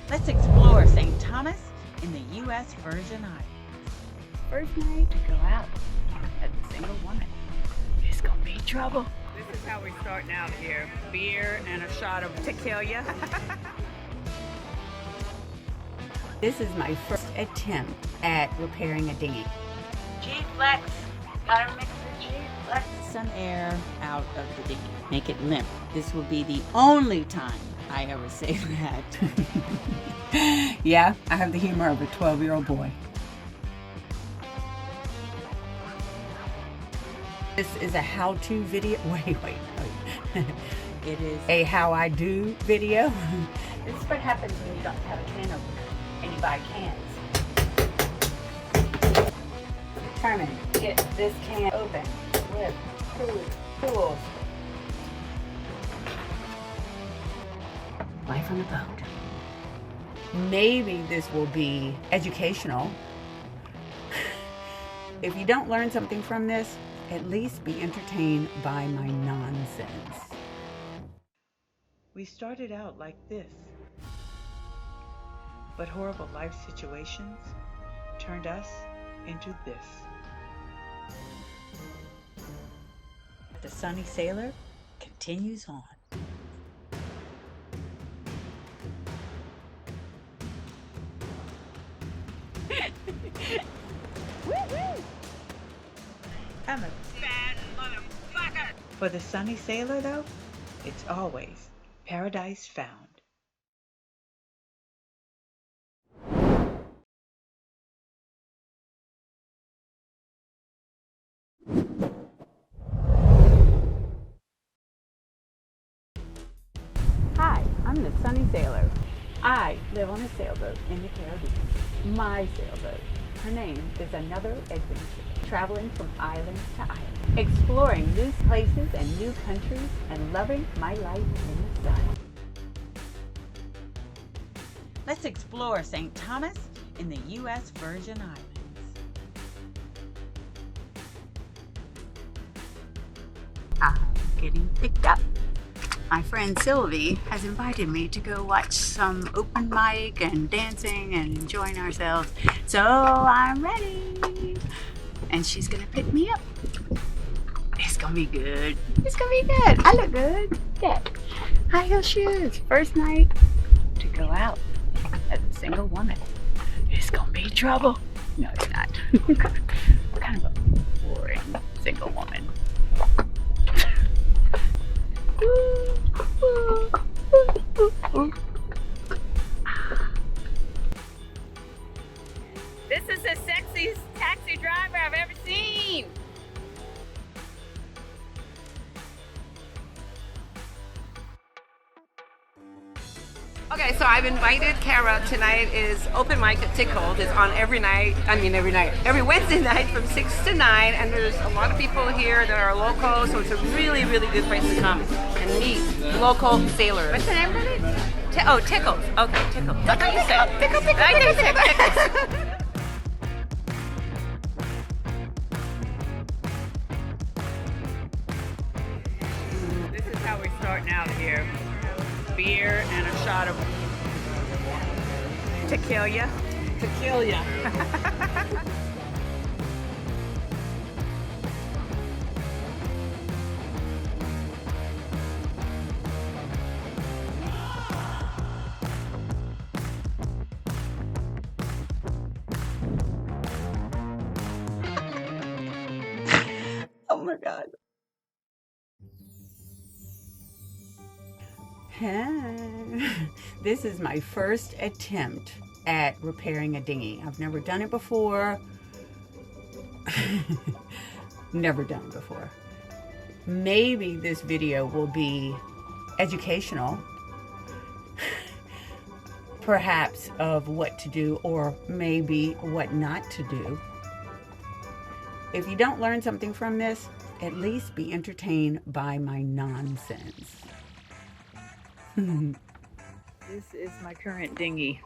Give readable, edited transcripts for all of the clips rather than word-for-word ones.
Let's explore St. Thomas in the U.S. Virgin Islands. First night to go out as a single woman. It's gonna be trouble. This is how we're starting out here. Beer and a shot of tequila. This is my first attempt at repairing a dinghy. G-Flex. Gotta mix the G-Flex. Some air out of the dinghy. Make it limp. This will be the only time I ever say that. Yeah, I have the humor of a 12-year-old boy. This is a how-to video. Wait. It is a how I do video. This is what happens when you don't have a can opener and you buy cans. Carmen, get this can open with tools. Life on a boat. Maybe this will be educational. If you don't learn something from this, at least be entertained by my nonsense. We started out like this, but horrible life situations turned us into this. The Sunny Sailor continues on. I'm a Bad motherfucker! For the Sunny Sailor, though, it's always paradise found. Hi, I'm the Sunny Sailor. I live on a sailboat in the Caribbean. My sailboat. Her name is Another Adventure. Traveling from island to island. Exploring new places and new countries and loving my life in the sun. Let's explore St. Thomas in the U.S. Virgin Islands. I'm getting picked up. My friend Sylvie has invited me to go watch some open mic and dancing and enjoying ourselves. So I'm ready. And she's gonna pick me up. It's gonna be good. It's gonna be good. I look good. Yeah. High heel shoes. First night to go out as a single woman. It's gonna be trouble. No, it's not. Kind of a boring single woman. This is the sexiest taxi driver I've ever seen! Okay, so I've invited Kara. Tonight is open mic at Tickled. It's on every Wednesday night from 6 to 9, and there's a lot of people here that are local, so it's a really, really good place to come and meet local sailors. What's the name of it? Tickled. Okay, Tickled. That's what you said. Tickled. This is how we're starting out here. Beer and a shot of tequila. Oh my God. This is my first attempt at repairing a dinghy. I've never done it before. Never done it before. Maybe this video will be educational. Perhaps of what to do or maybe what not to do. If you don't learn something from this, at least be entertained by my nonsense. This is my current dinghy.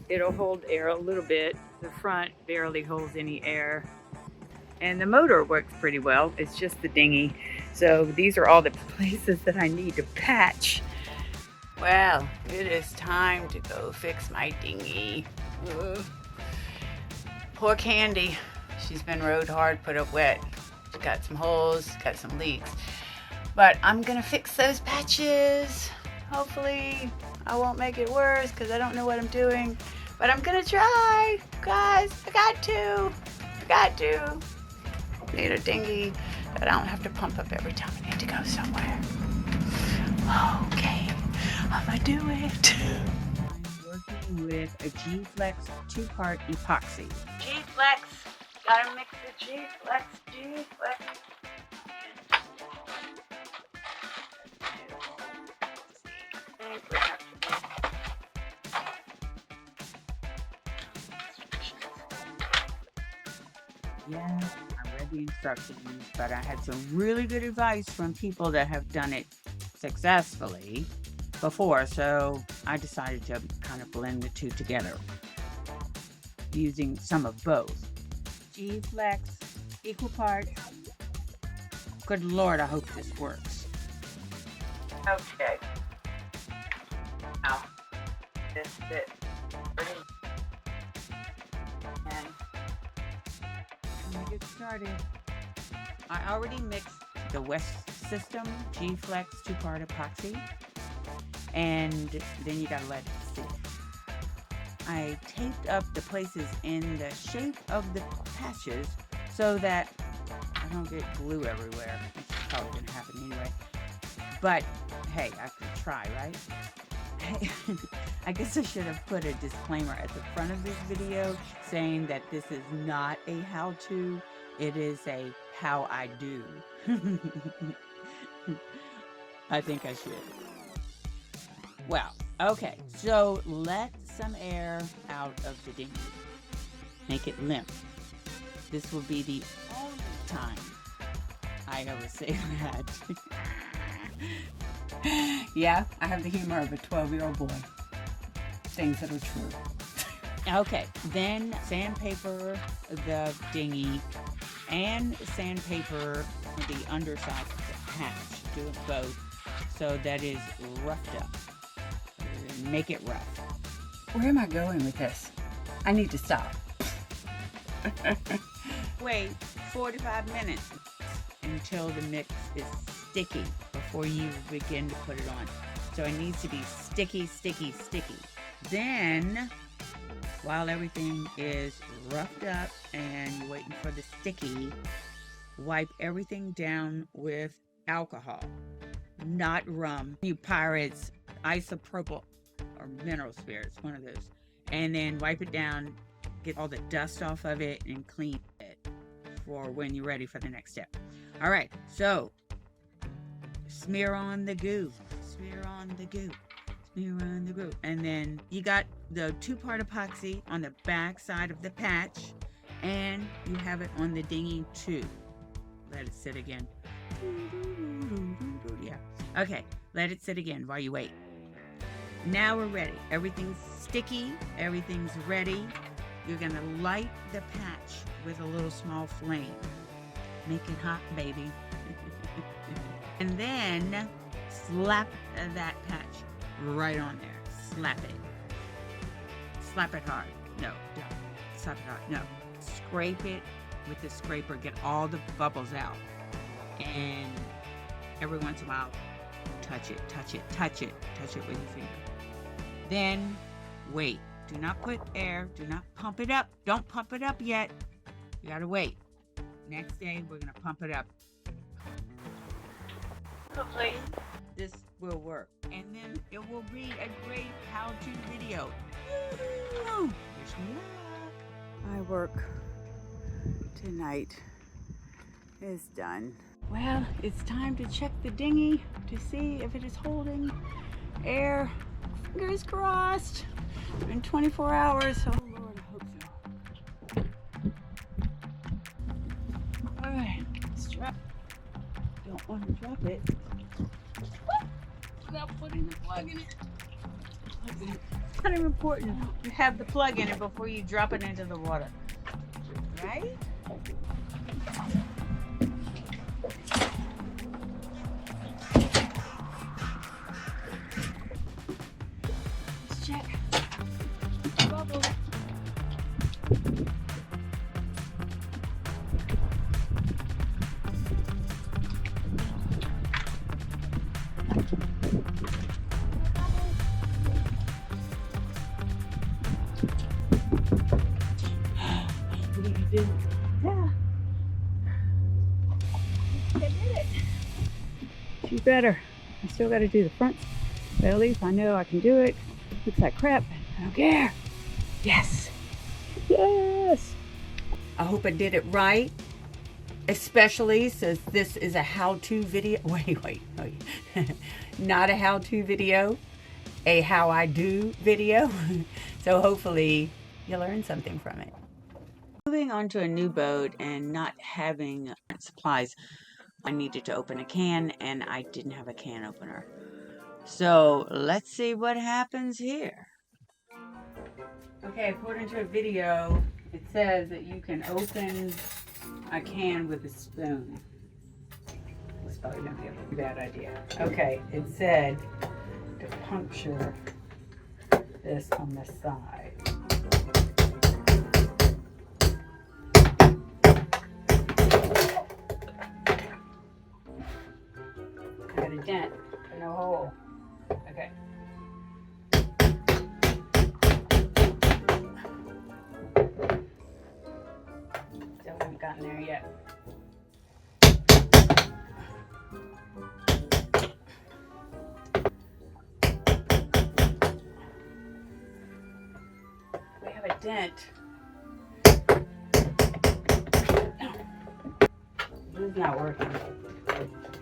It'll hold air a little bit. The front barely holds any air. And the motor works pretty well. It's just the dinghy. So these are all the places that I need to patch. Well, it is time to go fix my dinghy. Ugh. Poor Candy. She's been rode hard, put up wet. She's got some holes, got some leaks. But I'm gonna fix those patches. Hopefully I won't make it worse because I don't know what I'm doing. But I'm gonna try. Guys, I got to. Need a dinghy that I don't have to pump up every time I need to go somewhere. Okay, I'm gonna do it. I'm working with a G-Flex 2-part epoxy. G-Flex. Gotta mix the G-Flex. G-Flex. Yeah, I read the instructions, but I had some really good advice from people that have done it successfully before, so I decided to kind of blend the two together using some of both. G-Flex, equal parts. Good Lord, I hope this works. Okay. Now, this bit. And Let me get started. I already mixed the West System G-Flex 2-part epoxy, and then you gotta let it sit. I taped up the places in the shape of the patches so that I don't get glue everywhere. It's probably gonna happen anyway. But hey, I could try, right? I guess I should have put a disclaimer at the front of this video saying that this is not a how-to, it is a how I do. I think I should. Well, okay, so let some air out of the dinghy. Make it limp. This will be the only time I ever say that. Yeah, I have the humor of a 12-year-old boy. Things that are true. Okay, then sandpaper the dinghy and sandpaper the underside of the hatch. Do it both so that is roughed up. Make it rough. Where am I going with this? I need to stop. Wait 45 minutes until the mix is sticky before you begin to put it on. So it needs to be sticky, sticky, sticky. Then, while everything is roughed up and you're waiting for the sticky, wipe everything down with alcohol, not rum. You pirates, isopropyl or mineral spirits, one of those. And then wipe it down, get all the dust off of it and clean it for when you're ready for the next step. All right, so smear on the goo, smear on the goo, smear on the goo. And then you got the 2-part epoxy on the back side of the patch, and you have it on the dinghy too. Let it sit again. Yeah. Okay, let it sit again while you wait. Now we're ready. Everything's sticky, everything's ready. You're gonna light the patch with a little small flame. Make it hot, baby. And then slap that patch right on there. Slap it. Slap it hard. No, don't. Slap it hard. No. Scrape it with the scraper. Get all the bubbles out. And every once in a while, touch it, touch it, touch it. Touch it with your finger. Then wait. Do not put air. Do not pump it up. Don't pump it up yet. You gotta wait. Next day, we're gonna pump it up. hopefully This will work. And then it will be a great how-to video. Woo! Wish me luck. My work tonight is done. Well, it's time to check the dinghy to see if it is holding air. Fingers crossed. In 24 hours. Oh Lord, I hope so. All right, strap. Don't want to drop it. Without putting the plug in it. It's kind of important you have the plug in it before you drop it into the water. Right? What do you do? Yeah. I did it. She's better. I still got to do the front bellies. I know I can do it. Looks like crap. I don't care. Yes. Yes. I hope I did it right. Especially since this is a how-to video. Wait. Not a how-to video, a how I do video. So hopefully you learn something from it. Moving on to a new boat and not having supplies, I needed to open a can and I didn't have a can opener. So let's see what happens here. Okay, according to a video, it says that you can open a can with a spoon. It's probably gonna be a bad idea. Okay, it said to puncture this on the side. I got a dent, but no hole. Okay. Still haven't gotten there yet. We have a dent. No. This is not working.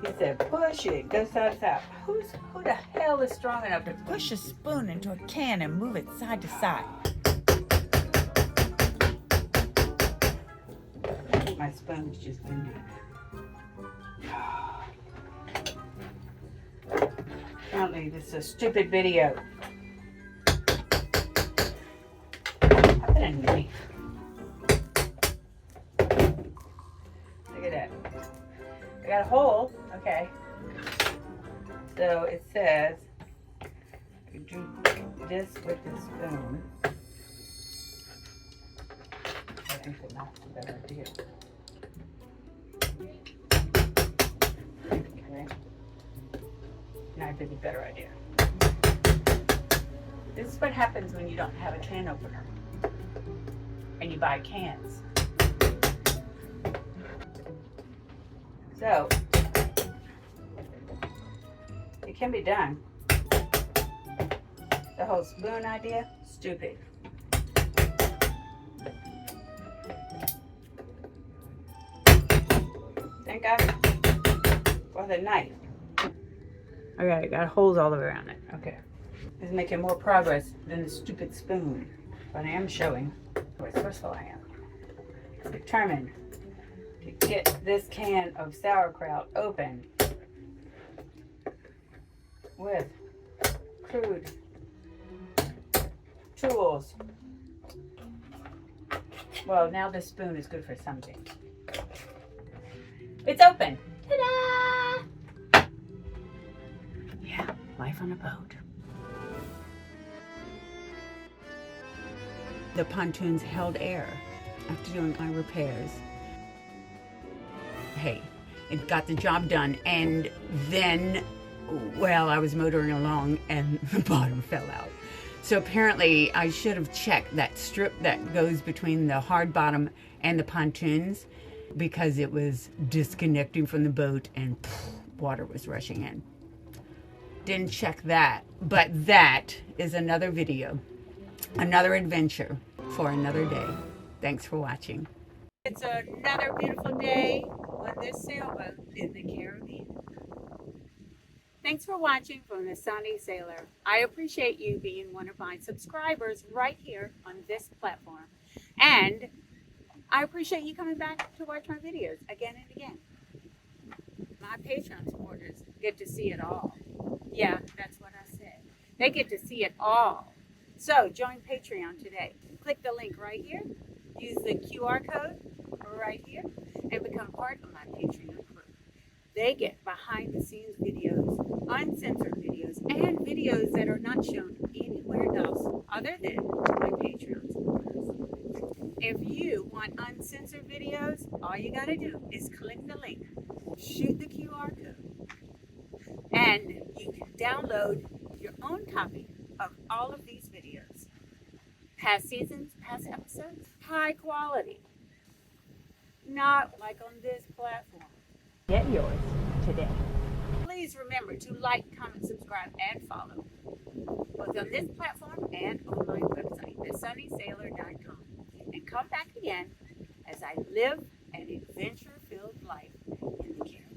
He said, push it, go side to side. Who the hell is strong enough to push a spoon into a can and move it side to side? I think my spoon's just in there. Apparently this is a stupid video. I put a knife. Look at that. I got a hole. Okay. So it says you do this with the spoon. I think the knife's a better idea. Okay. Knife is a better idea. This is what happens when you don't have a can opener and you buy cans. So, it can be done. The whole spoon idea, stupid. Thank God for the knife. Okay, got holes all around it. Okay. This is making more progress than the stupid spoon. But I am showing. First of all, I am determined to get this can of sauerkraut open with crude tools. Well, now this spoon is good for something. It's open. Ta-da! Yeah, life on a boat. The pontoons held air after doing my repairs. Hey, it got the job done, and then, well, I was motoring along and the bottom fell out. So apparently I should have checked that strip that goes between the hard bottom and the pontoons, because it was disconnecting from the boat and water was rushing in. Didn't check that, but that is another video, another adventure for another day. Thanks for watching. It's another beautiful day on this sailboat in the Caribbean. Thanks for watching from the Sunny Sailor. I appreciate you being one of my subscribers right here on this platform. And I appreciate you coming back to watch my videos again and again. My Patreon supporters get to see it all. Yeah, that's what I said. They get to see it all. So join Patreon today. Click the link right here. Use the QR code right here and become part of my Patreon crew. They get behind the scenes videos, uncensored videos, and videos that are not shown anywhere else other than my Patreon supporters. If you want uncensored videos, all you gotta do is click the link, shoot the QR code, And you can download your own copy of all of these videos. Past seasons, past episodes, high quality. Not like on this platform. Get yours today. Please remember to like, comment, subscribe, and follow, both on this platform and on my website, TheSunnySailor.com. And come back again as I live an adventure-filled life in the Caribbean.